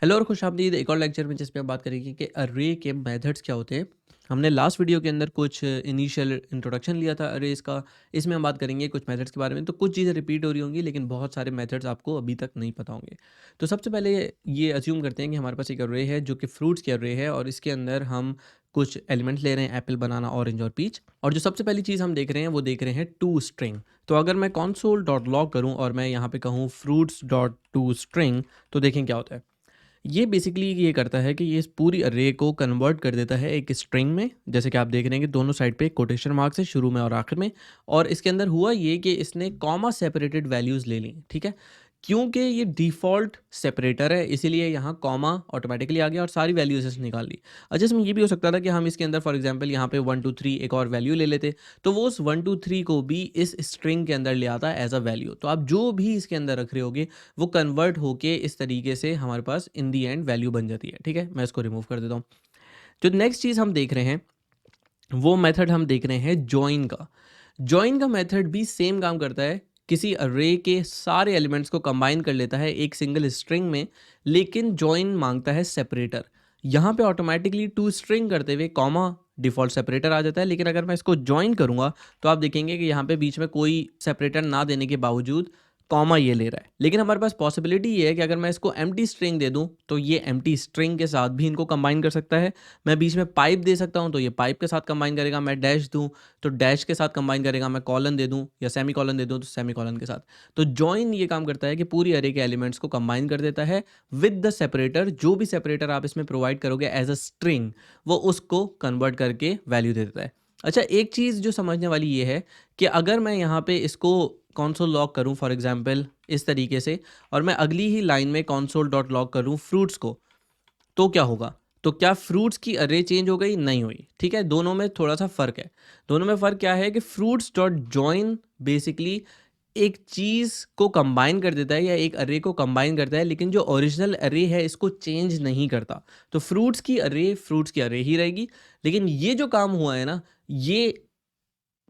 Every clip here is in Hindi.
हेलो और खुशामदीद एक और लेक्चर में जिसमें हम बात करेंगे कि अरे के मेथड्स क्या होते हैं। हमने लास्ट वीडियो के अंदर कुछ इनिशियल इंट्रोडक्शन लिया था अरेज का। इसमें हम बात करेंगे कुछ मेथड्स के बारे में, तो कुछ चीज़ें रिपीट हो रही होंगी लेकिन बहुत सारे मेथड्स आपको अभी तक नहीं पता होंगे। तो सबसे पहले ये अज्यूम करते हैं कि हमारे पास एक अरे है जो कि फ्रूट्स की अरे है और इसके अंदर हम कुछ एलिमेंट्स ले रहे हैं, एप्पल, बनाना, ऑरेंज और पीच। और जो सबसे पहली चीज़ हम देख रहे हैं वो देख रहे हैं टू स्ट्रिंग। तो अगर मैं console डॉट लॉग करूँ और मैं यहाँ पे कहूँ फ्रूट्स डॉट टू स्ट्रिंग, तो देखें क्या होता है। ये बेसिकली ये करता है कि ये इस पूरी अरे को कन्वर्ट कर देता है एक स्ट्रिंग में। जैसे कि आप देख रहे हैं कि दोनों साइड पे कोटेशन मार्क्स है, शुरू में और आखिर में। और इसके अंदर हुआ ये कि इसने कॉमा सेपरेटेड वैल्यूज़ ले ली, ठीक है। क्योंकि ये डिफ़ॉल्ट सेपरेटर है इसीलिए यहाँ कॉमा ऑटोमेटिकली आ गया और सारी वैल्यूज़ इसने निकाल ली। अच्छा, इसमें ये भी हो सकता था कि हम इसके अंदर फॉर एग्जांपल यहाँ पे 1 2 3 एक और वैल्यू ले लेते, तो वो उस 1 2 3 को भी इस स्ट्रिंग के अंदर ले आता है एज अ वैल्यू। तो आप जो भी इसके अंदर रख रहे होगे वो कन्वर्ट होके इस तरीके से हमारे पास इन दी एंड वैल्यू बन जाती है, ठीक है। मैं इसको रिमूव कर देता हूँ। जो नेक्स्ट चीज़ हम देख रहे हैं वो मेथड हम देख रहे हैं जॉइन का। जॉइन का मेथड भी सेम काम करता है, किसी अरे के सारे एलिमेंट्स को कंबाइन कर लेता है एक सिंगल स्ट्रिंग में, लेकिन जॉइन मांगता है सेपरेटर। यहाँ पे ऑटोमेटिकली टू स्ट्रिंग करते हुए कॉमा डिफॉल्ट सेपरेटर आ जाता है, लेकिन अगर मैं इसको जॉइन करूँगा तो आप देखेंगे कि यहाँ पे बीच में कोई सेपरेटर ना देने के बावजूद कॉमा ये ले रहा है। लेकिन हमारे पास पॉसिबिलिटी ये है कि अगर मैं इसको एम्प्टी स्ट्रिंग दे दूं तो ये एम्प्टी स्ट्रिंग के साथ भी इनको कंबाइन कर सकता है। मैं बीच में पाइप दे सकता हूं तो ये पाइप के साथ कंबाइन करेगा। मैं डैश दूं तो डैश के साथ कंबाइन करेगा। मैं कॉलन दे दूं या सेमी कॉलन दे दूं तो सेमी कॉलन के साथ। तो जॉइन ये काम करता है कि पूरी अरे के एलिमेंट्स को कंबाइन कर देता है विद द सेपरेटर। जो भी सेपरेटर आप इसमें प्रोवाइड करोगे एज अ स्ट्रिंग, वो उसको कन्वर्ट करके वैल्यू दे देता है। अच्छा, एक चीज़ जो समझने वाली ये है कि अगर मैं यहाँ पे इसको console लॉग करूँ फॉर एग्जांपल इस तरीके से, और मैं अगली ही लाइन में console डॉट लॉग करूँ फ्रूट्स को, तो क्या होगा? तो क्या फ्रूट्स की अरे चेंज हो गई? नहीं हुई, ठीक है। दोनों में थोड़ा सा फ़र्क है। दोनों में फ़र्क क्या है कि फ्रूट्स डॉट जॉइन बेसिकली एक चीज़ को कंबाइन कर देता है या एक अरे को कंबाइन करता है, लेकिन जो ओरिजिनल अरे है इसको चेंज नहीं करता। तो फ्रूट्स की अरे ही रहेगी, लेकिन ये जो काम हुआ है ना, ये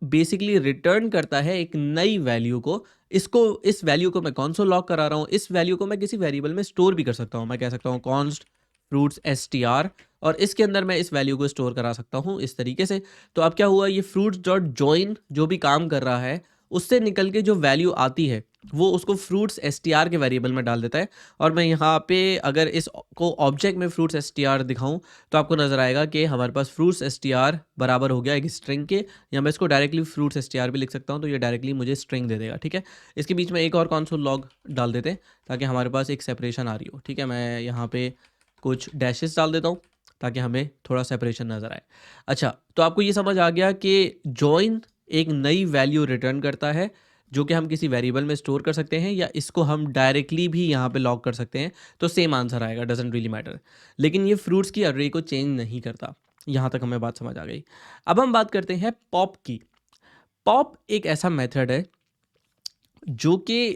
बेसिकली रिटर्न करता है एक नई वैल्यू को। इस वैल्यू को मैं कौन सा लॉक करा रहा हूँ, इस वैल्यू को मैं किसी वेरिएबल में स्टोर भी कर सकता हूँ। मैं कह सकता हूँ कॉन्स्ट फ्रूट्स str, और इसके अंदर मैं इस वैल्यू को स्टोर करा सकता हूँ इस तरीके से। तो अब क्या हुआ, ये फ्रूट्स डॉट जॉइन जो भी काम कर रहा है उससे निकल के जो वैल्यू आती है वो उसको फ्रूट्स str के वेरिएबल में डाल देता है। और मैं यहाँ पे अगर इस को ऑब्जेक्ट में फ्रूट्स str दिखाऊं तो आपको नजर आएगा कि हमारे पास फ्रूट्स str बराबर हो गया एक स्ट्रिंग के, या मैं इसको डायरेक्टली फ्रूट्स str भी लिख सकता हूँ, तो ये डायरेक्टली मुझे स्ट्रिंग दे देगा, ठीक है। इसके बीच में एक और console लॉग डाल देते हैं ताकि हमारे पास एक सेपरेशन आ रही हो, ठीक है। मैं यहाँ पे कुछ डैशेस डाल देता हूँ ताकि हमें थोड़ा सेपरेशन नज़र आए। अच्छा, तो आपको ये समझ आ गया कि जॉइन एक नई वैल्यू रिटर्न करता है जो कि हम किसी वेरिएबल में स्टोर कर सकते हैं, या इसको हम डायरेक्टली भी यहाँ पे लॉग कर सकते हैं, तो सेम आंसर आएगा, डजंट रियली मैटर। लेकिन ये फ्रूट्स की अरे को चेंज नहीं करता। यहाँ तक हमें बात समझ आ गई। अब हम बात करते हैं पॉप की। पॉप एक ऐसा मेथड है जो कि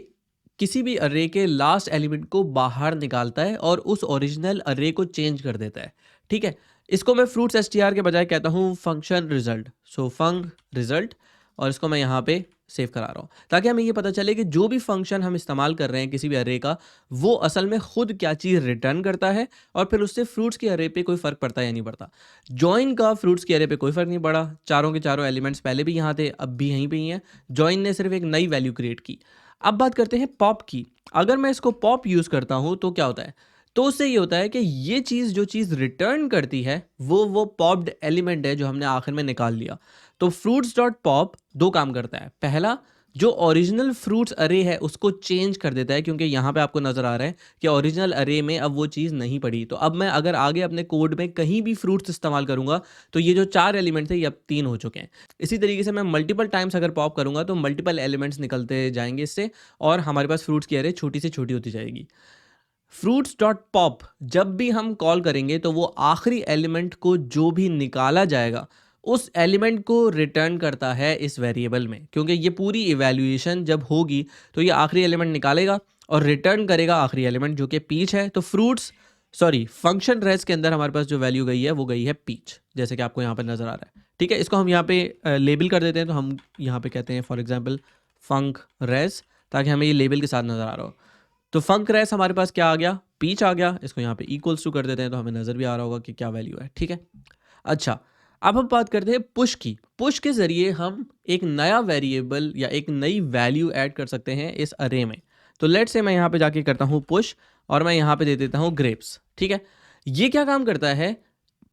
किसी भी अरे के लास्ट एलिमेंट को बाहर निकालता है और उस ओरिजिनल अरे को चेंज कर देता है, ठीक है। इसको मैं फ्रूट्स str के बजाय कहता हूँ फंक्शन रिजल्ट, सो फंक रिजल्ट। और इसको मैं यहाँ पे सेव करा रहा हूँ ताकि हमें ये पता चले कि जो भी फंक्शन हम इस्तेमाल कर रहे हैं किसी भी अरे का, वो असल में खुद क्या चीज़ रिटर्न करता है और फिर उससे फ्रूट्स के अरे पे कोई फ़र्क पड़ता है या नहीं पड़ता। जॉइन का फ्रूट्स के अरे पे कोई फ़र्क नहीं पड़ा, चारों के चारों एलिमेंट्स पहले भी यहाँ थे, अब भी यहीं पे ही हैं। जॉइन ने सिर्फ एक नई वैल्यू क्रिएट की। अब बात करते हैं पॉप की। अगर मैं इसको पॉप यूज़ करता हूँ तो क्या होता है, तो उससे ये होता है कि ये चीज़ जो चीज़ रिटर्न करती है वो पॉप्ड एलिमेंट है जो हमने आखिर में निकाल लिया। तो फ्रूट्स डॉट पॉप दो काम करता है। पहला, जो ओरिजिनल फ्रूट्स अरे है उसको चेंज कर देता है, क्योंकि यहाँ पे आपको नज़र आ रहा है कि ओरिजिनल अरे में अब वो चीज़ नहीं पड़ी। तो अब मैं अगर आगे अपने कोड में कहीं भी फ्रूट्स इस्तेमाल करूँगा तो ये जो 4 एलिमेंट थे ये अब 3 हो चुके हैं। इसी तरीके से मैं मल्टीपल टाइम्स अगर पॉप करूँगा तो मल्टीपल एलिमेंट्स निकलते जाएंगे इससे, और हमारे पास फ्रूट्स की अरे छोटी से छोटी होती जाएगी। फ्रूट्स डॉट पॉप जब भी हम कॉल करेंगे तो वो आखिरी एलिमेंट को जो भी निकाला जाएगा उस एलिमेंट को रिटर्न करता है इस वेरिएबल में, क्योंकि ये पूरी इवैल्यूएशन जब होगी तो ये आखिरी एलिमेंट निकालेगा और रिटर्न करेगा आखिरी एलिमेंट जो कि पीच है। तो फंक्शन रेस के अंदर हमारे पास जो वैल्यू गई है वो गई है पीच, जैसे कि आपको यहाँ पर नज़र आ रहा है, ठीक है। इसको हम यहाँ पे लेबल कर देते हैं, तो हम यहाँ पे कहते हैं फॉर एग्जाम्पल फंक रेस, ताकि हमें ये लेबल के साथ नज़र आ रहा हो। तो फंक रेस हमारे पास क्या आ गया, पीच आ गया। इसको यहाँ पे इक्वल्स टू कर देते हैं तो हमें नज़र भी आ रहा होगा कि क्या वैल्यू है, ठीक है। अच्छा, अब हम बात करते हैं पुश की। पुश के ज़रिए हम एक नया वेरिएबल या एक नई वैल्यू ऐड कर सकते हैं इस अरे में। तो लेट्स से मैं यहाँ पे जाके करता हूँ पुश और मैं यहाँ पे दे देता हूँ ग्रेप्स, ठीक है। ये क्या काम करता है,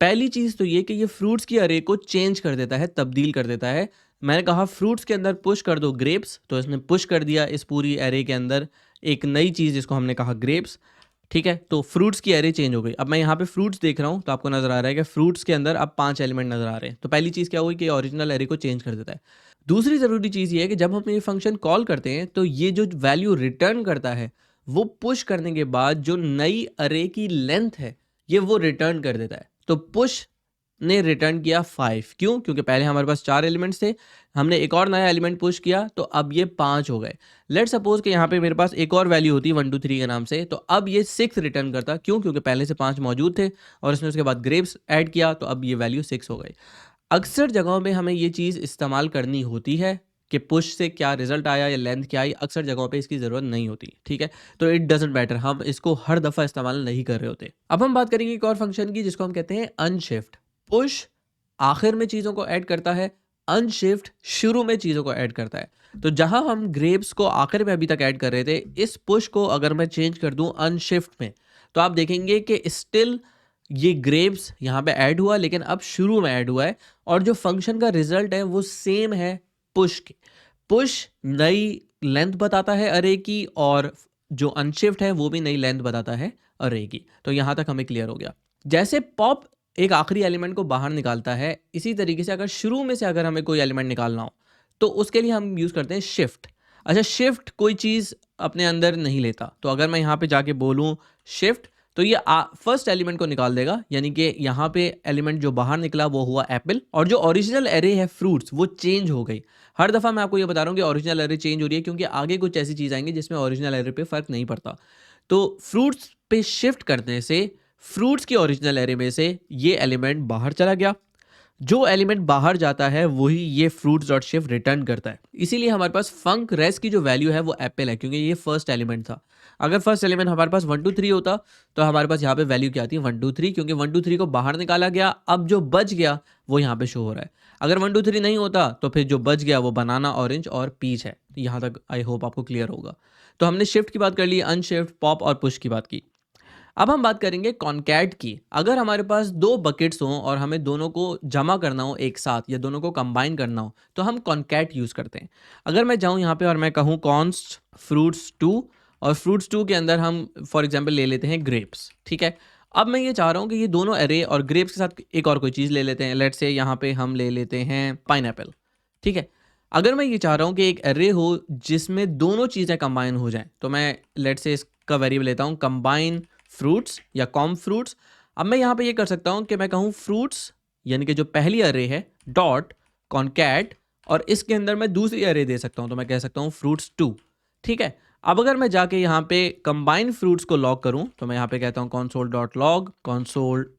पहली चीज़ तो ये कि ये फ्रूट्स की अरे को चेंज कर देता है, तब्दील कर देता है। मैंने कहा फ्रूट्स के अंदर पुश कर दो ग्रेप्स, तो इसने पुश कर दिया इस पूरी अरे के अंदर एक नई चीज़ जिसको हमने कहा ग्रेप्स, ठीक है। तो फ्रूट्स की एरे चेंज हो गई। अब मैं यहाँ पे फ्रूट्स देख रहा हूँ तो आपको नजर आ रहा है कि फ्रूट्स के अंदर अब 5 एलिमेंट नजर आ रहे हैं। तो पहली चीज़ क्या हुई कि ओरिजिनल एरे को चेंज कर देता है। दूसरी ज़रूरी चीज़ ये है कि जब हम ये फंक्शन कॉल करते हैं तो ये जो वैल्यू रिटर्न करता है वो पुश करने के बाद जो नई अरे की लेंथ है ये वो रिटर्न कर देता है। तो पुश ने रिटर्न किया 5, क्यों? क्योंकि पहले हमारे पास 4 एलिमेंट्स थे, हमने एक और नया एलिमेंट पुश किया तो अब ये 5 हो गए। लेट्स सपोज कि यहाँ पे मेरे पास एक और वैल्यू होती 1 2 3 के नाम से, तो अब ये 6 रिटर्न करता, क्यों? क्योंकि पहले से 5 मौजूद थे और इसने उसके बाद ग्रेप्स ऐड किया तो अब ये वैल्यू 6 हो गई। अक्सर जगहों पे हमें ये चीज़ इस्तेमाल करनी होती है कि पुश से क्या रिजल्ट आया या लेंथ क्या आई, अक्सर जगहों पे इसकी ज़रूरत नहीं होती, ठीक है। तो इट डजेंट मैटर, हम इसको हर दफ़ा इस्तेमाल नहीं कर रहे होते। अब हम बात करेंगे एक और फंक्शन की जिसको हम कहते हैं अनशिफ्ट। पुश आखिर में चीज़ों को ऐड करता है, अनशिफ्ट शुरू में चीज़ों को ऐड करता है। तो जहां हम ग्रेप्स को आखिर में अभी तक ऐड कर रहे थे, इस पुश को अगर मैं चेंज कर दूं अनशिफ्ट में तो आप देखेंगे कि स्टिल ये ग्रेप्स यहाँ पे ऐड हुआ लेकिन अब शुरू में ऐड हुआ है और जो फंक्शन का रिजल्ट है वो सेम है पुश की। पुश नई लेंथ बताता है अरे की और जो अनशिफ्ट है वो भी नई लेंथ बताता है अरे की। तो यहाँ तक हमें क्लियर हो गया। जैसे पॉप एक आखिरी एलिमेंट को बाहर निकालता है, इसी तरीके से अगर शुरू में से अगर हमें कोई एलिमेंट निकालना हो तो उसके लिए हम यूज़ करते हैं शिफ्ट। अच्छा, शिफ्ट कोई चीज़ अपने अंदर नहीं लेता, तो अगर मैं यहाँ पे जाके बोलूँ शिफ्ट तो ये फर्स्ट एलिमेंट को निकाल देगा, यानी कि यहाँ पे एलिमेंट जो बाहर निकला वो हुआ एप्पल और जो ओरिजिनल एरे है फ्रूट्स वो चेंज हो गई। हर दफ़ा मैं आपको ये बता रहा हूँ कि ओरिजिनल एरे चेंज हो रही है क्योंकि आगे कुछ ऐसी चीज़ आएंगी जिसमें ओरिजिनल एरे पे फ़र्क नहीं पड़ता। तो फ्रूट्स पे शिफ्ट करने से फ्रूट्स की ओरिजिनल एरे में से ये एलिमेंट बाहर चला गया, जो एलिमेंट बाहर जाता है वही ये फ्रूट्स डॉट शिफ्ट रिटर्न करता है। इसीलिए हमारे पास फंक रेस की जो वैल्यू है वो एप्पल है क्योंकि ये फर्स्ट एलिमेंट था। अगर फर्स्ट एलिमेंट हमारे पास 1 2 3 होता तो हमारे पास यहाँ पे वैल्यू क्या आती है 1 2 3, क्योंकि 1 2 3 को बाहर निकाला गया, अब जो बच गया वो यहाँ पे शो हो रहा है। अगर 1 2 3 नहीं होता तो फिर जो बच गया वो बनाना, ऑरेंज और पीच है। यहाँ तक आई होप आपको क्लियर होगा। तो हमने शिफ्ट की बात कर ली, अनशिफ्ट, पॉप और पुश की बात की। अब हम बात करेंगे कॉन्कैट की। अगर हमारे पास 2 बकेट्स हों और हमें दोनों को जमा करना हो एक साथ या दोनों को कंबाइन करना हो तो हम कॉन्कैट यूज़ करते हैं। अगर मैं जाऊं यहाँ पे और मैं कहूँ कॉन्स्ट फ्रूट्स 2 और फ्रूट्स 2 के अंदर हम फॉर एग्जांपल ले लेते हैं ग्रेप्स, ठीक है। अब मैं ये चाह रहा हूँ कि ये दोनों एरे और ग्रेप्स के साथ एक और कोई चीज़ ले लेते हैं। लेट्स से यहाँ पे हम ले लेते हैं पाइनएप्पल, ठीक है। अगर मैं ये चाह रहा हूँ कि एक एरे हो जिसमें दोनों चीज़ें कंबाइन हो जाएं तो मैं लेट्स से इसका वेरिएबल लेता हूँ कंबाइन फ्रूट्स या कॉम फ्रूट्स। अब मैं यहाँ पे ये कर सकता हूँ कि मैं कहूँ फ्रूट्स यानी कि जो पहली अरे है डॉट कॉन्कैट और इसके अंदर मैं दूसरी अरे दे सकता हूँ तो मैं कह सकता हूँ फ्रूट्स 2, ठीक है। अब अगर मैं जाके यहाँ पे कंबाइन फ्रूट्स को लॉग करूँ तो मैं यहाँ पे कहता हूँ console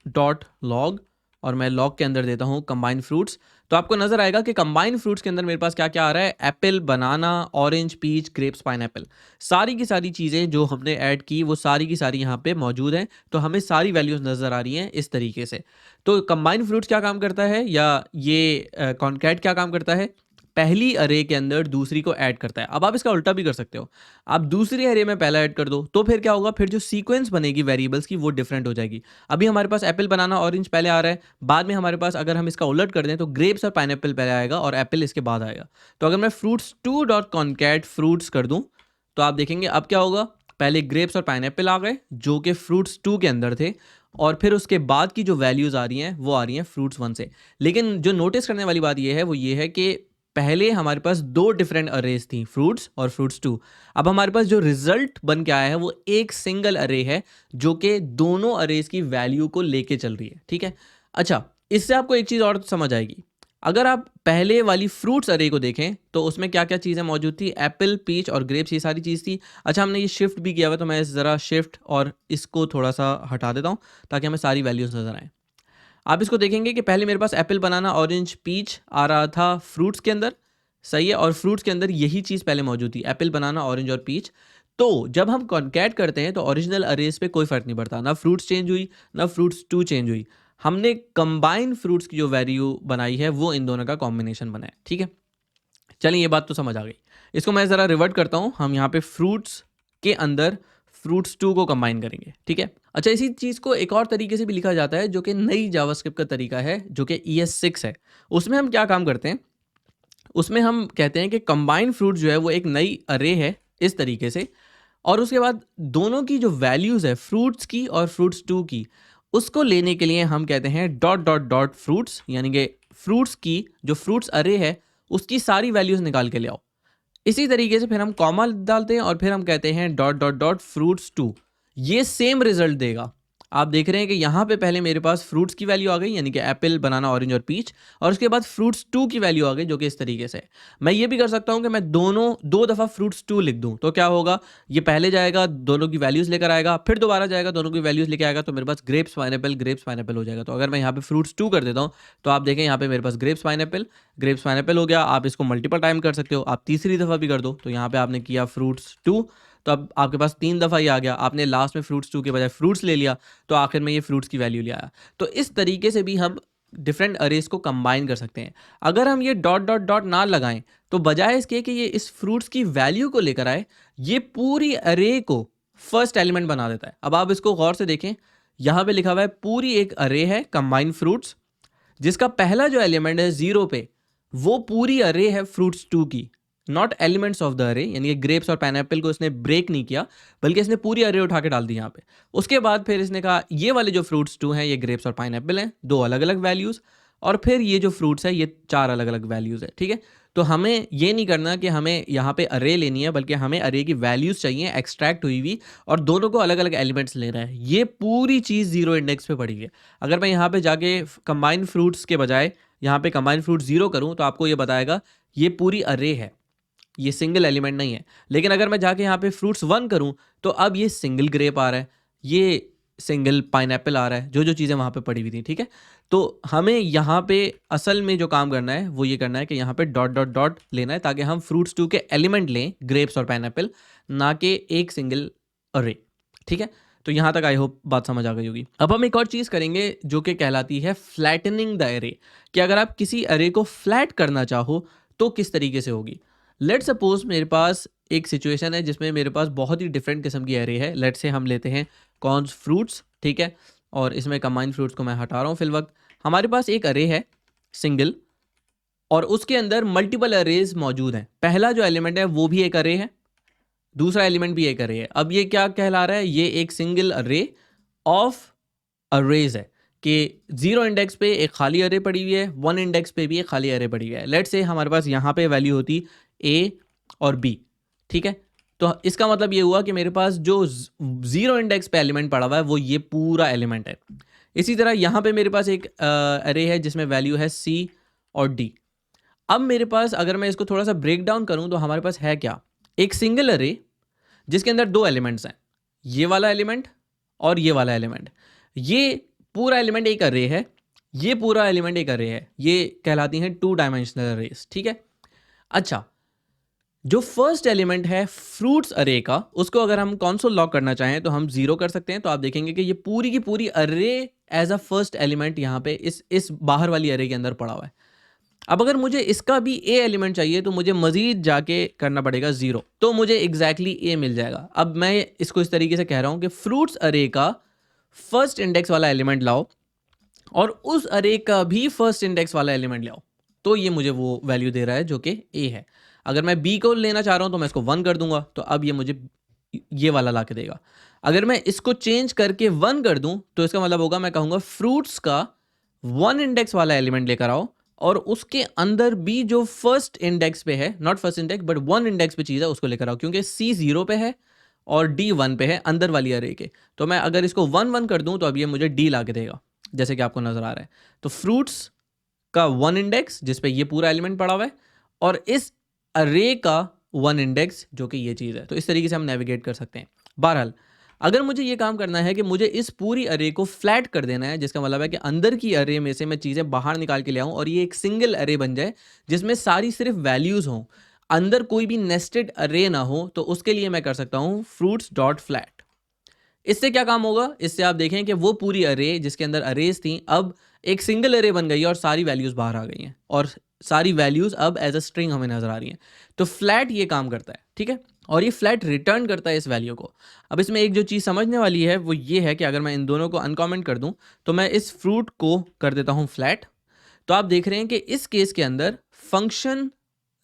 डॉट लॉग और मैं लॉग के अंदर देता हूँ कंबाइन फ्रूट्स। तो आपको नजर आएगा कि कंबाइन फ्रूट्स के अंदर मेरे पास क्या क्या आ रहा है, एप्पल, बनाना, ऑरेंज, पीच, ग्रेप्स, पाइनएप्पल। सारी की सारी चीज़ें जो हमने ऐड की वो सारी की सारी यहाँ पे मौजूद हैं। तो हमें सारी वैल्यूज नज़र आ रही हैं इस तरीके से। तो कंबाइन फ्रूट्स क्या काम करता है या ये कॉन्कैट क्या काम करता है, पहली अरे के अंदर दूसरी को ऐड करता है। अब आप इसका उल्टा भी कर सकते हो, आप दूसरी अरे में पहला ऐड कर दो तो फिर क्या होगा, फिर जो सीक्वेंस बनेगी वेरिएबल्स की वो डिफरेंट हो जाएगी। अभी हमारे पास एप्पल, बनाना, ऑरेंज पहले आ रहा है, बाद में हमारे पास अगर हम इसका उलट कर दें तो ग्रेप्स और पाइनएप्पल पहले आएगा और एप्पल इसके बाद आएगा। तो अगर मैं फ्रूट्स 2 डॉट कॉन्कैट फ्रूट्स कर दूं तो आप देखेंगे अब क्या होगा, पहले ग्रेप्स और पाइनएप्पल आ गए जो कि फ्रूट्स 2 के अंदर थे और फिर उसके बाद की जो वैल्यूज़ आ रही हैं वो आ रही हैं फ्रूट्स 1 से। लेकिन जो नोटिस करने वाली बात ये है वो ये है कि पहले हमारे पास 2 डिफरेंट अरेज थी, फ्रूट्स और फ्रूट्स 2। अब हमारे पास जो रिजल्ट बन के आया है वो एक सिंगल अरे है जो कि दोनों अरेज की वैल्यू को लेके चल रही है, ठीक है। अच्छा, इससे आपको एक चीज़ और समझ आएगी। अगर आप पहले वाली फ्रूट्स अरे को देखें तो उसमें क्या क्या चीज़ें मौजूद थी, एप्पल, पीच और ग्रेप्स, ये सारी चीज़ थी। अच्छा, हमने ये शिफ्ट भी किया हुआ तो मैं ज़रा शिफ्ट और इसको थोड़ा सा हटा देता हूँ ताकि हमें सारी वैल्यूज़ नज़र आएँ। आप इसको देखेंगे कि पहले मेरे पास एप्पल, बनाना, ऑरेंज, पीच आ रहा था फ्रूट्स के अंदर, सही है, और फ्रूट्स के अंदर यही चीज़ पहले मौजूद थी, एप्पल, बनाना, ऑरेंज और पीच। तो जब हम कॉन्कैट करते हैं तो ओरिजिनल अरेज पे कोई फर्क नहीं पड़ता, ना फ्रूट्स चेंज हुई ना फ्रूट्स टू चेंज हुई, हमने कंबाइन फ्रूट्स की जो वैल्यू बनाई है वो इन दोनों का कॉम्बिनेशन बना है। ठीक है, चलिए ये बात तो समझ आ गई। इसको मैं ज़रा रिवर्ट करता हूँ, हम यहाँ पे फ्रूट्स के अंदर फ्रूट्स टू को कंबाइन करेंगे। ठीक है, अच्छा इसी चीज़ को एक और तरीके से भी लिखा जाता है जो कि नई जावास्क्रिप्ट का तरीका है, जो कि ES6 है। उसमें हम क्या काम करते हैं, उसमें हम कहते हैं कि कंबाइन फ्रूट जो है वो एक नई अरे है इस तरीके से, और उसके बाद दोनों की जो वैल्यूज़ है फ्रूट्स की और फ्रूट्स टू की, उसको लेने के लिए हम कहते हैं डॉट डॉट डॉट फ्रूट्स, यानी कि फ्रूट्स की जो फ्रूट्स अरे है उसकी सारी वैल्यूज़ निकाल के ले आओ। इसी तरीके से फिर हम कॉमा डालते हैं और फिर हम कहते हैं dot dot dot fruits too, ये सेम रिजल्ट देगा। आप देख रहे हैं कि यहाँ पे पहले मेरे पास फ्रूट्स की वैल्यू आ गई, यानी कि एप्पल, बनाना, ऑरेंज और पीच, और उसके बाद फ्रूट्स टू की वैल्यू आ गई जो कि इस तरीके से है। मैं ये भी कर सकता हूँ कि मैं दोनों दो दफ़ा फ्रूट्स टू लिख दूँ, तो क्या होगा, ये पहले जाएगा दोनों की वैल्यूज़ लेकर आएगा, फिर दोबारा जाएगा दोनों की वैल्यूज़ लेकर आएगा, तो मेरे पास ग्रेप्स पाइनएप्पल हो जाएगा। तो अगर मैं यहाँ पे फ्रूट्स टू कर देता हूँ तो आप देखें यहाँ पे मेरे पास ग्रेप्स पाइनएप्पल हो गया। आप इसको मल्टीपल टाइम कर सकते हो, आप तीसरी दफ़ा भी कर दो, तो यहाँ पे आपने किया फ्रूट्स टू, तो अब आपके पास 3 दफ़ा ही आ गया। आपने लास्ट में फ्रूट्स टू के बजाय फ्रूट्स ले लिया, तो आखिर में ये फ्रूट्स की वैल्यू ले आया। तो इस तरीके से भी हम डिफरेंट अरेज को कंबाइन कर सकते हैं। अगर हम ये डॉट डॉट डॉट ना लगाएं तो बजाय इसके कि ये इस फ्रूट्स की वैल्यू को लेकर आए, ये पूरी अरे को फर्स्ट एलिमेंट बना देता है। अब आप इसको गौर से देखें, यहाँ पे लिखा हुआ है पूरी एक अरे है कंबाइन फ्रूट्स, जिसका पहला जो एलिमेंट है 0 पे, वो पूरी अरे है फ्रूट्स टू की, नॉट एलिमेंट्स ऑफ द अरे, यानी कि ग्रेप्स और पाइनएप्पल को इसने ब्रेक नहीं किया, बल्कि इसने पूरी अरे उठा के डाल दी यहाँ पे। उसके बाद फिर इसने कहा ये वाले जो फ्रूट्स टू हैं ये ग्रेप्स और पाइनएप्पल हैं, दो अलग अलग वैल्यूज़, और फिर ये जो फ्रूट्स है ये 4 अलग अलग वैल्यूज़ है। ठीक है, तो हमें ये नहीं करना कि हमें यहाँ पे अरे लेनी है, बल्कि हमें अरे की वैल्यूज़ चाहिए एक्सट्रैक्ट हुई हुई, और दोनों को अलग अलग एलिमेंट्स लेना है। ये पूरी चीज़ 0 इंडेक्स पे पड़ी है। अगर मैं यहाँ पे जाके कंबाइन फ्रूट्स के बजाय यहाँ पे कंबाइन फ्रूट 0 करूँ तो आपको ये बताएगा ये पूरी अरे है, ये सिंगल एलिमेंट नहीं है। लेकिन अगर मैं जाके यहाँ पे फ्रूट्स 1 करूँ तो अब ये सिंगल ग्रेप आ रहा है, ये सिंगल पाइनएप्पल आ रहा है, जो जो चीज़ें वहाँ पे पड़ी हुई थी। ठीक है, तो हमें यहाँ पे असल में जो काम करना है वो ये करना है कि यहाँ पे डॉट डॉट डॉट लेना है, ताकि हम फ्रूट्स 2 के एलिमेंट लें, ग्रेप्स और पाइनएप्पल, ना कि एक सिंगल अरे। ठीक है, तो यहाँ तक आई होप बात समझ आ गई होगी। अब हम एक और चीज़ करेंगे जो कि कहलाती है फ्लैटनिंग द अरे, कि अगर आप किसी अरे को फ्लैट करना चाहो तो किस तरीके से होगी। लेट सपोज मेरे पास एक सिचुएशन है जिसमें मेरे पास बहुत ही डिफरेंट किस्म की एरे है। लेट से हम लेते हैं कॉर्न्स फ्रूट्स, ठीक है, और इसमें कंबाइन फ्रूट्स को मैं हटा रहा हूँ फिल वक्त। हमारे पास एक अरे है सिंगल, और उसके अंदर मल्टीपल अरेज मौजूद हैं। पहला जो एलिमेंट है वो भी एक अरे है, दूसरा एलिमेंट भी एक अरे है। अब ये क्या कहला रहा है, ये एक सिंगल अरे ऑफ अरेज है कि 0 इंडेक्स पे एक खाली अरे पड़ी हुई है, 1 इंडेक्स पे भी एक खाली अरे पड़ी हुई है। लेट से हमारे पास यहाँ पे वैल्यू होती A और B, ठीक है, तो इसका मतलब ये हुआ कि मेरे पास जो 0 इंडेक्स पे एलिमेंट पड़ा हुआ है वो ये पूरा एलिमेंट है। इसी तरह यहाँ पे मेरे पास एक अरे है जिसमें वैल्यू है C और D। अब मेरे पास अगर मैं इसको थोड़ा सा ब्रेक डाउन करूँ तो हमारे पास है क्या, एक सिंगल अरे जिसके अंदर 2 एलिमेंट्स हैं, ये वाला एलिमेंट और ये वाला एलिमेंट। ये पूरा एलिमेंट एक अरे है, ये पूरा एलिमेंट एक अरे है, ये कहलाती हैं 2 डायमेंशनल अरेज। ठीक है, अच्छा जो फर्स्ट एलिमेंट है फ्रूट्स अरे का, उसको अगर हम कंसोल लॉक करना चाहें तो हम 0 कर सकते हैं। तो आप देखेंगे कि ये पूरी की पूरी अरे एज अ फर्स्ट एलिमेंट यहाँ पे इस बाहर वाली अरे के अंदर पड़ा हुआ है। अब अगर मुझे इसका भी ए एलिमेंट चाहिए तो मुझे मजीद जाके करना पड़ेगा 0, तो मुझे एग्जैक्टली ए मिल जाएगा। अब मैं इसको इस तरीके से कह रहा हूँ कि फ्रूट्स अरे का फर्स्ट इंडेक्स वाला एलिमेंट लाओ और उस अरे का भी फर्स्ट इंडेक्स वाला एलिमेंट लाओ, तो ये मुझे वो वैल्यू दे रहा है जो कि ए है। अगर मैं बी को लेना चाह रहा हूँ तो मैं इसको 1 कर दूंगा, तो अब ये मुझे ये वाला ला के देगा। अगर मैं इसको चेंज करके 1 कर दूं तो इसका मतलब होगा मैं कहूँगा फ्रूट्स का 1 इंडेक्स वाला एलिमेंट लेकर आओ और उसके अंदर भी जो फर्स्ट इंडेक्स पे है, not first index but 1 index पे चीज़ है उसको लेकर आओ, क्योंकि C 0 पे है और D 1 पे है अंदर वाली अरे के। तो मैं अगर इसको 1 1 कर दूं तो अब ये मुझे D ला के देगा, जैसे कि आपको नजर आ रहा है। तो फ्रूट्स का 1 इंडेक्स जिस पे ये पूरा एलिमेंट पड़ा हुआ है और इस अरे का 1 इंडेक्स जो कि ये चीज़ है। तो इस तरीके से हम नेविगेट कर सकते हैं। बहरहाल अगर मुझे ये काम करना है कि मुझे इस पूरी अरे को फ्लैट कर देना है, जिसका मतलब है कि अंदर की अरे में से मैं चीज़ें बाहर निकाल के ले आऊँ और ये एक सिंगल अरे बन जाए जिसमें सारी सिर्फ वैल्यूज़ हों। अंदर कोई भी नेस्टेड अरे ना हो, तो उसके लिए मैं कर सकता हूं फ्रूट्स डॉट फ्लैट। इससे क्या काम होगा, इससे आप देखें कि वो पूरी अरे जिसके अंदर अरेज थी अब एक सिंगल अरे बन गई है और सारी वैल्यूज बाहर आ गई हैं और सारी वैल्यूज अब एज अ स्ट्रिंग हमें नजर आ रही हैं। तो फ्लैट ये काम करता है, ठीक है, और ये फ्लैट रिटर्न करता है इस वैल्यू को। अब इसमें एक जो चीज़ समझने वाली है वो ये है कि अगर मैं इन दोनों को अनकॉमेंट कर दूं तो मैं इस फ्रूट को कर देता हूं फ्लैट, तो आप देख रहे हैं कि इस केस के अंदर फंक्शन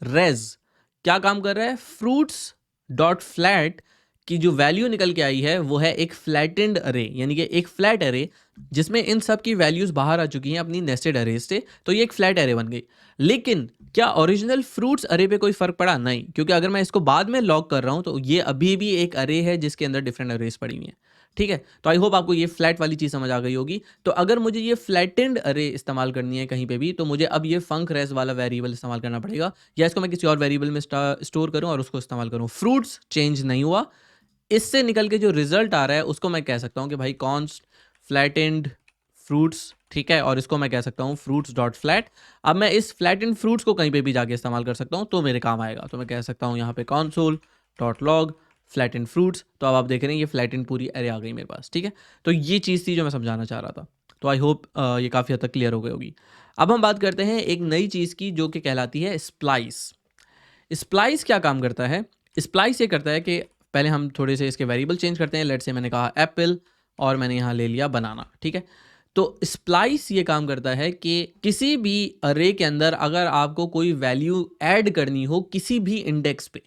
रेज क्या काम कर रहा है, फ्रूट्स डॉट फ्लैट की जो वैल्यू निकल के आई है वो है एक फ्लैटेंड अरे, यानी कि एक फ्लैट अरे जिसमें इन सब की वैल्यूज बाहर आ चुकी हैं अपनी नेस्टेड अरे से, तो ये एक फ्लैट अरे बन गई। लेकिन क्या ओरिजिनल फ्रूट्स अरे पे कोई फर्क पड़ा? नहीं, क्योंकि अगर मैं इसको बाद में लॉक कर रहा हूं तो ये अभी भी एक अरे है जिसके अंदर डिफरेंट अरेज पड़ी हुई हैं। ठीक है, तो आई होप आपको ये फ्लैट वाली चीज़ समझ आ गई होगी। तो अगर मुझे ये फ्लैटेंड अरे इस्तेमाल करनी है कहीं पे भी, तो मुझे अब ये फंक रेस वाला वेरिएबल इस्तेमाल करना पड़ेगा, या इसको मैं किसी और वेरिएबल में स्टोर करूं और उसको इस्तेमाल करूं। फ्रूट्स चेंज नहीं हुआ, इससे निकल के जो रिजल्ट आ रहा है उसको मैं कह सकता हूं कि भाई कॉन्स्ट फ्लैटेंड फ्रूट्स, ठीक है, और इसको मैं कह सकता हूं फ्रूट्स डॉट फ्लैट। अब मैं इस फ्लैटेंड फ्रूट्स को कहीं पे भी जाके इस्तेमाल कर सकता हूं तो मेरे काम आएगा। तो मैं कह सकता हूं यहाँ पे console dot log flattened fruits, तो अब आप देख रहे हैं ये फ्लैटेंड पूरी अरे आ गई मेरे पास। ठीक है, तो ये चीज़ थी जो मैं समझाना चाह रहा था। तो आई होप ये काफ़ी हद तक क्लियर हो गई होगी। अब हम बात करते हैं एक नई चीज़ की जो कि कहलाती है स्प्लाइस। स्प्लाइस क्या काम करता है? स्प्लाइस ये करता है कि पहले हम थोड़े से इसके वेरिएबल चेंज करते हैं। लेट से मैंने कहा एप्पल और मैंने यहाँ ले लिया बनाना, ठीक है। तो स्प्लाइस ये काम करता है कि किसी भी अरे के अंदर अगर आपको कोई वैल्यू ऐड करनी हो किसी भी इंडेक्स पे,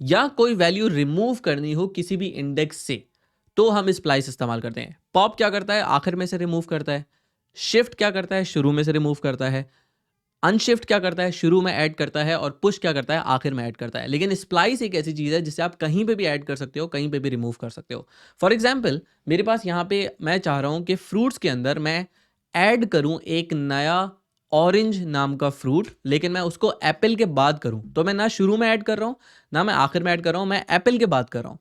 या कोई वैल्यू रिमूव करनी हो किसी भी इंडेक्स से, तो हम स्प्लाइस इस्तेमाल करते हैं। पॉप क्या करता है? आखिर में से रिमूव करता है। शिफ्ट क्या करता है? शुरू में से रिमूव करता है। अनशिफ्ट क्या करता है? शुरू में ऐड करता है। और पुश क्या करता है? आखिर में ऐड करता है। लेकिन स्प्लाइस एक ऐसी चीज़ है जिसे आप कहीं पे भी ऐड कर सकते हो, कहीं पे भी रिमूव कर सकते हो। फॉर एग्जाम्पल मेरे पास यहाँ पे मैं चाह रहा हूँ कि फ्रूट्स के अंदर मैं ऐड करूँ एक नया ऑरेंज नाम का फ्रूट, लेकिन मैं उसको एप्पल के बाद करूँ। तो मैं ना शुरू में ऐड कर रहा हूँ ना मैं आखिर में ऐड कर रहा हूँ, मैं एप्पल के बाद कर रहा हूँ।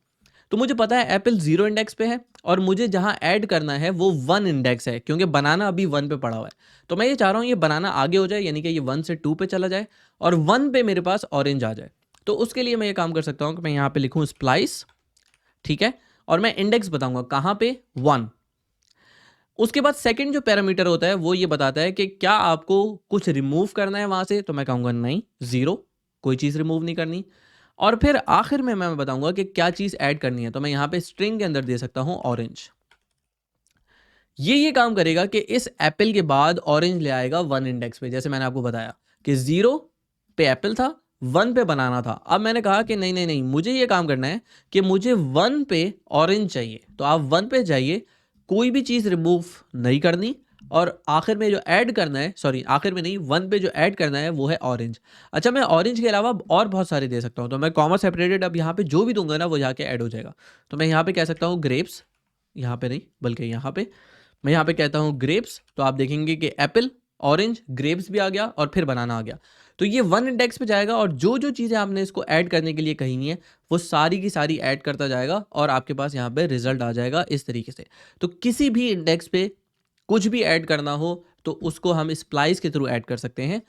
तो मुझे पता है एप्पल 0 इंडेक्स पे है और मुझे जहां ऐड करना है वो 1 इंडेक्स है, क्योंकि बनाना अभी 1 पे पड़ा हुआ है। तो मैं ये चाह रहा हूँ ये बनाना आगे हो जाए, यानी कि ये 1 से 2 पे चला जाए और 1 पे मेरे पास ऑरेंज आ जाए। तो उसके लिए मैं ये काम कर सकता हूँ कि मैं यहाँ पे लिखूँ स्प्लाइस, ठीक है, और मैं इंडेक्स बताऊंगा कहाँ पे, 1। उसके बाद सेकंड जो पैरामीटर होता है वो ये बताता है कि क्या आपको कुछ रिमूव करना है वहां से, तो मैं कहूँगा नहीं, 0, कोई चीज़ रिमूव नहीं करनी। और फिर आखिर में मैं बताऊंगा कि क्या चीज़ ऐड करनी है, तो मैं यहाँ पे स्ट्रिंग के अंदर दे सकता हूँ ऑरेंज। ये काम करेगा कि इस एप्पल के बाद ऑरेंज ले आएगा 1 इंडेक्स पे, जैसे मैंने आपको बताया कि 0 पे एप्पल था, 1 पे बनाना था। अब मैंने कहा कि नहीं नहीं नहीं, मुझे ये काम करना है कि मुझे 1 पे ऑरेंज चाहिए। तो आप 1 पे जाइए, कोई भी चीज़ रिमूव नहीं करनी, और आखिर में जो ऐड करना है, सॉरी आखिर में नहीं, 1 पे जो ऐड करना है वो है ऑरेंज। अच्छा, मैं ऑरेंज के अलावा और बहुत सारे दे सकता हूँ, तो मैं कॉमा सेपरेटेड अब यहाँ पे जो भी दूंगा ना वो जाके ऐड हो जाएगा। तो मैं यहाँ पे कह सकता हूँ ग्रेप्स, यहाँ पे नहीं बल्कि यहाँ पे मैं यहाँ पे कहता हूँ ग्रेप्स, तो आप देखेंगे कि एप्पल, ऑरेंज, ग्रेप्स भी आ गया और फिर बनाना आ गया। तो ये 1 इंडेक्स पे जाएगा और जो जो चीज़ें आपने इसको ऐड करने के लिए कही हैं वो सारी की सारी ऐड करता जाएगा और आपके पास यहाँ पे रिजल्ट आ जाएगा इस तरीके से। तो किसी भी इंडेक्स पे कुछ भी ऐड करना हो तो उसको हम स्प्लाइस के थ्रू ऐड कर सकते हैं।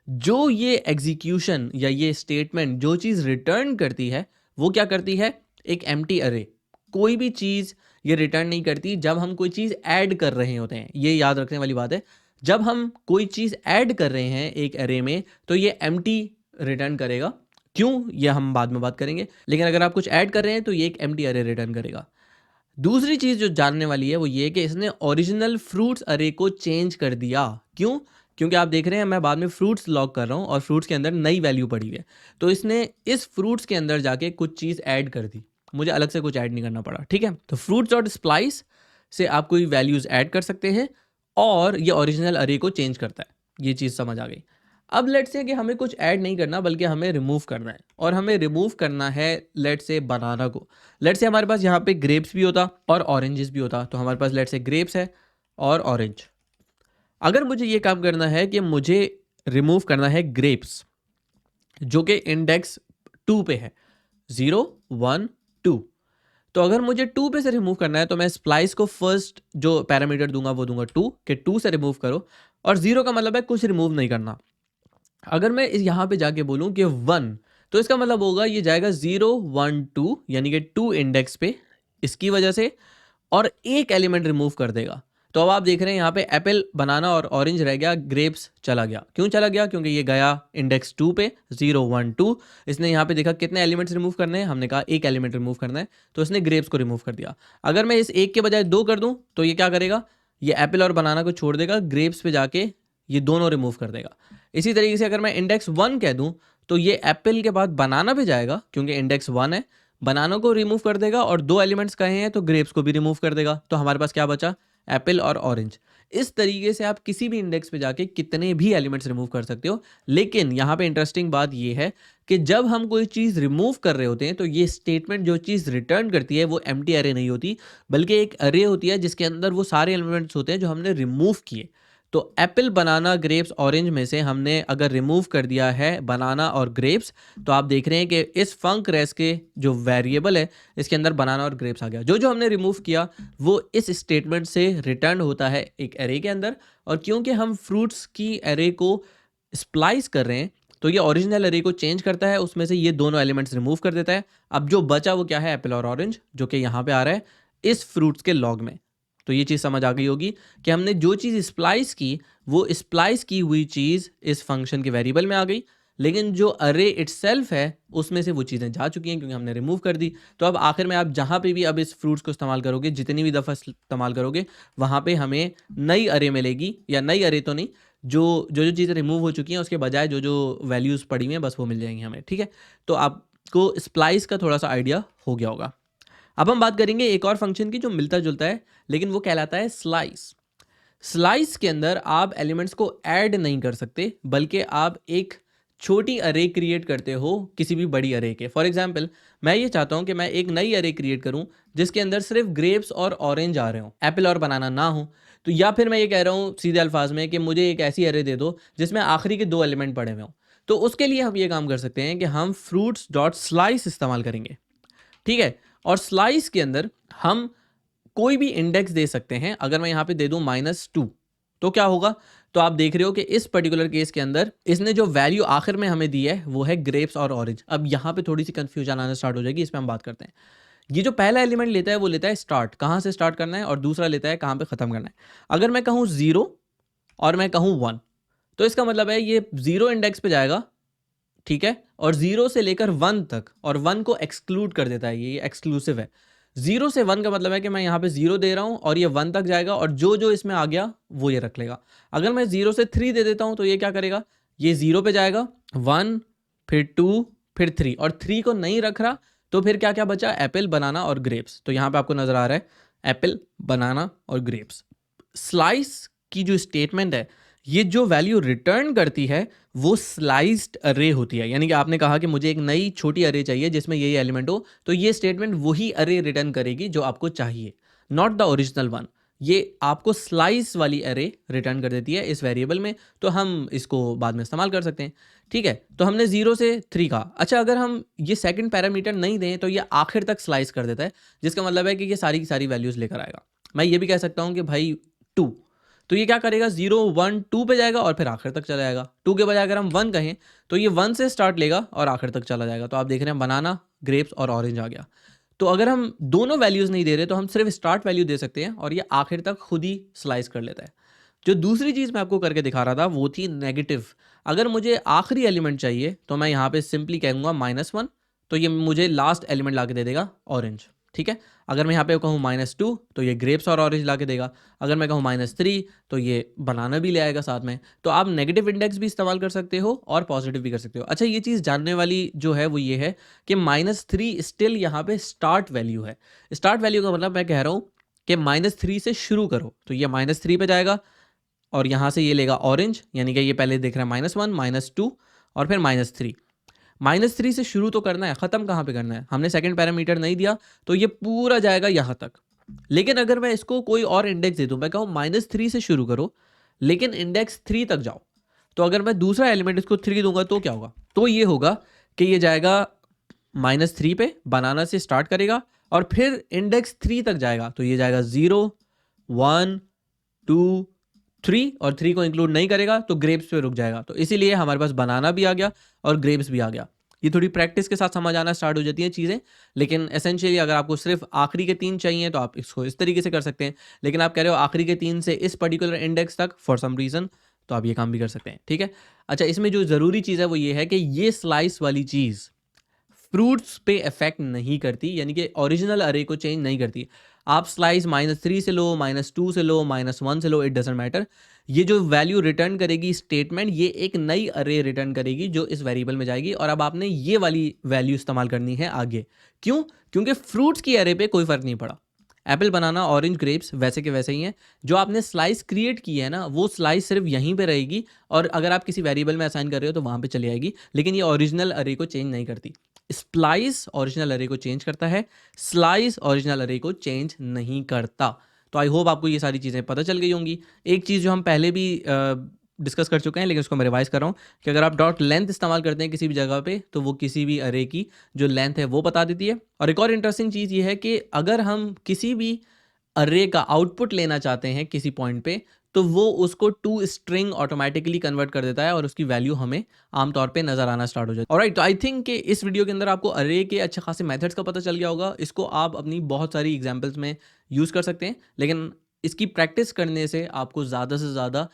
जो ये एग्जीक्यूशन या ये स्टेटमेंट जो चीज़ रिटर्न करती है वो क्या करती है, एक एम्प्टी अरे। कोई भी चीज़ ये रिटर्न नहीं करती जब हम कोई चीज़ ऐड कर रहे होते हैं। ये याद रखने वाली बात है, जब हम कोई चीज़ ऐड कर रहे हैं एक अरे में तो ये एम्प्टी रिटर्न करेगा। क्यों, ये हम बाद में बात करेंगे, लेकिन अगर आप कुछ ऐड कर रहे हैं तो ये एक एम्प्टी अरे रिटर्न करेगा। दूसरी चीज़ जो जानने वाली है वो ये कि इसने ओरिजिनल फ्रूट्स अरे को चेंज कर दिया। क्यों? क्योंकि आप देख रहे हैं मैं बाद में फ्रूट्स लॉक कर रहा हूँ और फ्रूट्स के अंदर नई वैल्यू पड़ी हुई है, तो इसने इस फ्रूट्स के अंदर जाके कुछ चीज़ ऐड कर दी, मुझे अलग से कुछ ऐड नहीं करना पड़ा। ठीक है, तो फ्रूट्स डॉट स्प्लाइस से आप कोई वैल्यूज़ ऐड कर सकते हैं और ये ओरिजिनल अरे को चेंज करता है। ये चीज़ समझ आ गई। अब लेट्स से कि हमें कुछ ऐड नहीं करना बल्कि हमें रिमूव करना है, और हमें रिमूव करना है लेट्स से बनाना को। लेट्स से हमारे पास यहाँ पे ग्रेप्स भी होता और ऑरेंजेस भी होता, तो हमारे पास लेट्स से ग्रेप्स है और ऑरेंज। अगर मुझे ये काम करना है कि मुझे रिमूव करना है ग्रेप्स जो कि इंडेक्स 2 पे है, 0 1 2, तो अगर मुझे 2 पे से रिमूव करना है तो मैं स्प्लाइस को फर्स्ट जो पैरामीटर दूंगा वो दूंगा 2, कि 2 से रिमूव करो, और 0 का मतलब है कुछ रिमूव नहीं करना। अगर मैं इस यहाँ पे जाके बोलूँ कि 1, तो इसका मतलब होगा ये जाएगा 0 1 2 यानी कि 2 इंडेक्स पे इसकी वजह से, और एक एलिमेंट रिमूव कर देगा। तो अब आप देख रहे हैं यहाँ पे एप्पल, बनाना और ऑरेंज रह गया, ग्रेप्स चला गया। क्यों चला गया? क्योंकि ये गया इंडेक्स 2 पे 0 1 2। इसने यहाँ पे देखा कितने एलिमेंट्स रिमूव करने हैं, हमने कहा एक एलिमेंट रिमूव करना है, तो इसने ग्रेप्स को रिमूव कर दिया। अगर मैं इस एक के बजाय 2 कर दूँ तो ये क्या करेगा? ये एप्पल और बनाना को छोड़ देगा, ग्रेप्स पे जाके ये दोनों रिमूव कर देगा। इसी तरीके से अगर मैं इंडेक्स 1 कह दूँ तो ये एप्पल के बाद बनाना पे जाएगा, क्योंकि इंडेक्स 1 है, बनाना को रिमूव कर देगा, और 2 एलिमेंट्स कहे हैं तो ग्रेप्स को भी रिमूव कर देगा। तो हमारे पास क्या बचा? एप्पल और ऑरेंज। इस तरीके से आप किसी भी इंडेक्स पे जाके कितने भी एलिमेंट्स रिमूव कर सकते हो। लेकिन यहाँ पे इंटरेस्टिंग बात ये है कि जब हम कोई चीज़ रिमूव कर रहे होते हैं तो ये स्टेटमेंट जो चीज़ रिटर्न करती है वो एम्प्टी अरे नहीं होती, बल्कि एक अरे होती है जिसके अंदर वो सारे एलिमेंट्स होते हैं जो हमने रिमूव किए। तो एप्पल, बनाना, ग्रेप्स, ऑरेंज में से हमने अगर रिमूव कर दिया है बनाना और ग्रेप्स, तो आप देख रहे हैं कि इस फंक रेस के जो वेरिएबल है इसके अंदर बनाना और ग्रेप्स आ गया। जो जो हमने रिमूव किया वो इस स्टेटमेंट से रिटर्न होता है एक एरे के अंदर। और क्योंकि हम फ्रूट्स की एरे को स्प्लाइस कर रहे हैं तो ये ओरिजिनल एरे को चेंज करता है, उसमें से ये दोनों एलिमेंट्स रिमूव कर देता है। अब जो बचा वो क्या है? एप्पल और ऑरेंज, जो कि यहाँ पे आ रहा है इस फ्रूट्स के लॉग में। तो ये चीज़ समझ आ गई होगी कि हमने जो चीज़ स्प्लाइस की वो स्प्लाइस की हुई चीज़ इस फंक्शन के वेरिएबल में आ गई, लेकिन जो अरे इटसेल्फ है उसमें से वो चीज़ें जा चुकी हैं क्योंकि हमने रिमूव कर दी। तो अब आखिर में आप जहाँ पे भी अब इस फ्रूट्स को इस्तेमाल करोगे, जितनी भी दफ़ा इस्तेमाल करोगे, वहाँ पे हमें नई अरे मिलेगी, या नई अरे तो नहीं, जो जो जो चीज़ें रिमूव हो चुकी हैं उसके बजाय जो जो वैल्यूज़ पड़ी हुई हैं बस वो मिल जाएंगी हमें। ठीक है, तो आपको स्प्लाइस का थोड़ा सा आइडिया हो गया होगा। अब हम बात करेंगे एक और फंक्शन की जो मिलता जुलता है, लेकिन वो कहलाता है स्लाइस। स्लाइस के अंदर आप एलिमेंट्स को ऐड नहीं कर सकते, बल्कि आप एक छोटी अरे क्रिएट करते हो किसी भी बड़ी अरे के। फॉर एग्जाम्पल, मैं ये चाहता हूँ कि मैं एक नई अरे क्रिएट करूँ जिसके अंदर सिर्फ ग्रेप्स और ऑरेंज आ रहे हो, एप्पल और बनाना ना हो। तो या फिर मैं ये कह रहा हूँ सीधे अल्फाज में कि मुझे एक ऐसी अरे दे दो जिसमें आखिरी के 2 एलिमेंट पड़े हुए हों। तो उसके लिए हम ये काम कर सकते हैं कि हम फ्रूट्स डॉट स्लाइस इस्तेमाल करेंगे। ठीक है, और स्लाइस के अंदर हम कोई भी इंडेक्स दे सकते हैं। अगर मैं यहाँ पे दे दूं -2 तो क्या होगा? तो आप देख रहे हो कि इस पर्टिकुलर केस के अंदर इसने जो वैल्यू आखिर में हमें दी है वो है ग्रेप्स और ऑरेंज। अब यहाँ पे थोड़ी सी कंफ्यूजन आना स्टार्ट हो जाएगी, इस पर हम बात करते हैं। ये जो पहला एलिमेंट लेता है वो लेता है स्टार्ट, कहाँ से स्टार्ट करना है, और दूसरा लेता है कहाँ पे ख़त्म करना है। अगर मैं कहूँ 0 और मैं कहूँ 1, तो इसका मतलब है ये 0 इंडेक्स पे जाएगा, ठीक है, और 0 से लेकर 1 तक, और 1 को एक्सक्लूड कर देता है, ये एक्सक्लूसिव है। 0 से 1 का मतलब है कि मैं यहाँ पे 0 दे रहा हूँ और ये 1 तक जाएगा, और जो जो इसमें आ गया वो ये रख लेगा। अगर मैं 0 से 3 दे देता हूँ तो ये क्या करेगा? ये 0 पे जाएगा, 1, फिर 2, फिर 3, और 3 को नहीं रख रहा, तो फिर क्या क्या बचा? एप्पल, बनाना और ग्रेप्स। तो यहाँ पे आपको नजर आ रहा है एप्पल, बनाना और ग्रेप्स। स्लाइस की जो स्टेटमेंट है, ये जो वैल्यू रिटर्न करती है वो स्लाइस्ड अरे होती है। यानी कि आपने कहा कि मुझे एक नई छोटी अरे चाहिए जिसमें यही एलिमेंट हो, तो ये स्टेटमेंट वही अरे रिटर्न करेगी जो आपको चाहिए, नॉट द ओरिजिनल वन। ये आपको स्लाइस वाली अरे रिटर्न कर देती है इस वेरिएबल में। तो हम इसको बाद में इस्तेमाल कर सकते हैं। ठीक है, तो हमने 0 से 3 कहा। अच्छा, अगर हम ये सेकंड पैरामीटर नहीं दें तो ये आखिर तक स्लाइस कर देता है, जिसका मतलब है कि ये सारी की सारी वैल्यूज लेकर आएगा। मैं ये भी कह सकता हूँ कि भाई 2, तो ये क्या करेगा? 0 1 2 पे जाएगा और फिर आखिर तक चला जाएगा। 2 के बजाय अगर हम 1 कहें तो ये 1 से स्टार्ट लेगा और आखिर तक चला जाएगा। तो आप देख रहे हैं बनाना, ग्रेप्स और ऑरेंज आ गया। तो अगर हम दोनों वैल्यूज़ नहीं दे रहे तो हम सिर्फ स्टार्ट वैल्यू दे सकते हैं और ये आखिर तक खुद ही स्लाइस कर लेता है। जो दूसरी चीज़ मैं आपको करके दिखा रहा था वो थी नेगेटिव। अगर मुझे आखिरी एलिमेंट चाहिए तो मैं यहाँ पे सिंपली कहूँगा -1, तो ये मुझे लास्ट एलिमेंट ला के दे देगा ऑरेंज। ठीक है, अगर मैं यहाँ पे कहूँ -2 तो ये ग्रेप्स और ऑरेंज ला के देगा। अगर मैं कहूँ -3 तो ये बनाना भी ले आएगा साथ में। तो आप नेगेटिव इंडेक्स भी इस्तेमाल कर सकते हो और पॉजिटिव भी कर सकते हो। अच्छा, ये चीज़ जानने वाली जो है वो ये है कि -3 स्टिल यहाँ पे स्टार्ट वैल्यू है। स्टार्ट वैल्यू का मतलब मैं कह रहा हूँ कि -3 से शुरू करो, तो ये -3 पे जाएगा और यहाँ से ये लेगा ऑरेंज, यानी कि ये पहले देख रहा है -1 -2 और फिर -3। -3 से शुरू तो करना है, ख़त्म कहाँ पे करना है? हमने सेकंड पैरामीटर नहीं दिया, तो ये पूरा जाएगा यहाँ तक। लेकिन अगर मैं इसको कोई और इंडेक्स दे दूँ, मैं कहूँ -3 से शुरू करो लेकिन इंडेक्स 3 तक जाओ, तो अगर मैं दूसरा एलिमेंट इसको 3 दूंगा तो क्या होगा? तो ये होगा कि ये जाएगा -3 पे, बनाना से स्टार्ट करेगा और फिर इंडेक्स 3 तक जाएगा। तो ये जाएगा 0 1 2 3 और 3 को इंक्लूड नहीं करेगा तो ग्रेप्स पे रुक जाएगा। तो इसीलिए हमारे पास बनाना भी आ गया और ग्रेप्स भी आ गया। ये थोड़ी प्रैक्टिस के साथ समझ आना स्टार्ट हो जाती हैं चीज़ें, लेकिन एसेंशियली अगर आपको सिर्फ आखिरी के 3 चाहिए तो आप इसको इस तरीके से कर सकते हैं, लेकिन आप कह रहे हो आखिरी के 3 से इस पर्टिकुलर इंडेक्स तक फॉर सम रीज़न, तो आप ये काम भी कर सकते हैं, ठीक है। अच्छा, इसमें जो ज़रूरी चीज़ है वो ये है कि ये स्लाइस वाली चीज़ फ्रूट्स पे इफेक्ट नहीं करती, यानी कि ओरिजिनल अरे को चेंज नहीं करती। आप स्लाइस -3 से लो, -2 से लो, -1 से लो, इट डजंट मैटर। ये जो वैल्यू रिटर्न करेगी स्टेटमेंट, ये एक नई अरे रिटर्न करेगी जो इस वेरिएबल में जाएगी, और अब आपने ये वाली वैल्यू इस्तेमाल करनी है आगे। क्यों? क्योंकि फ्रूट्स की अरे पे कोई फर्क नहीं पड़ा। एप्पल, बनाना, ऑरेंज, ग्रेप्स वैसे के वैसे ही हैं। जो आपने स्लाइस क्रिएट की है ना, वो स्लाइस सिर्फ यहीं पे रहेगी, और अगर आप किसी वेरिएबल में असाइन कर रहे हो तो वहां पे चली आएगी, लेकिन ये ओरिजिनल अरे को चेंज नहीं करती। स्प्लाइस ओरिजिनल अरे को चेंज करता है, स्लाइस ओरिजिनल अरे को चेंज नहीं करता। तो आई होप आपको ये सारी चीज़ें पता चल गई होंगी। एक चीज़ जो हम पहले भी डिस्कस कर चुके हैं, लेकिन उसको मैं रिवाइज कर रहा हूँ, कि अगर आप डॉट लेंथ इस्तेमाल करते हैं किसी भी जगह पे, तो वो किसी भी अरे की जो लेंथ है वो बता देती है। और एक और इंटरेस्टिंग चीज़ ये है कि अगर हम किसी भी अरे का आउटपुट लेना चाहते हैं किसी पॉइंट पे, तो वो उसको टू स्ट्रिंग ऑटोमेटिकली कन्वर्ट कर देता है, और उसकी वैल्यू हमें आमतौर पे नजर आना स्टार्ट हो जाती है। ऑलराइट, तो आई थिंक कि इस वीडियो के अंदर आपको अरे के अच्छे खासे मेथड्स का पता चल गया होगा। इसको आप अपनी बहुत सारी एग्जांपल्स में यूज़ कर सकते हैं, लेकिन इसकी प्रैक्टिस करने से आपको ज़्यादा से ज़्यादा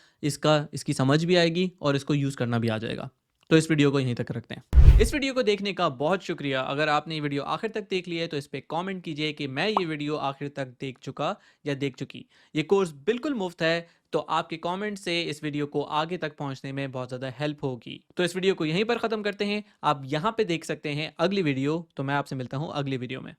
इसकी समझ भी आएगी और इसको यूज़ करना भी आ जाएगा। तो इस वीडियो को यहीं तक रखते हैं। इस वीडियो को देखने का बहुत शुक्रिया। अगर आपने ये वीडियो आखिर तक देख लिया है तो इस पे कमेंट कीजिए कि मैं ये वीडियो आखिर तक देख चुका या देख चुकी। ये कोर्स बिल्कुल मुफ्त है, तो आपके कमेंट से इस वीडियो को आगे तक पहुंचने में बहुत ज़्यादा हेल्प होगी। तो इस वीडियो को यहीं पर ख़त्म करते हैं। आप यहाँ पे देख सकते हैं अगली वीडियो। तो मैं आपसे मिलता हूँ अगली वीडियो में।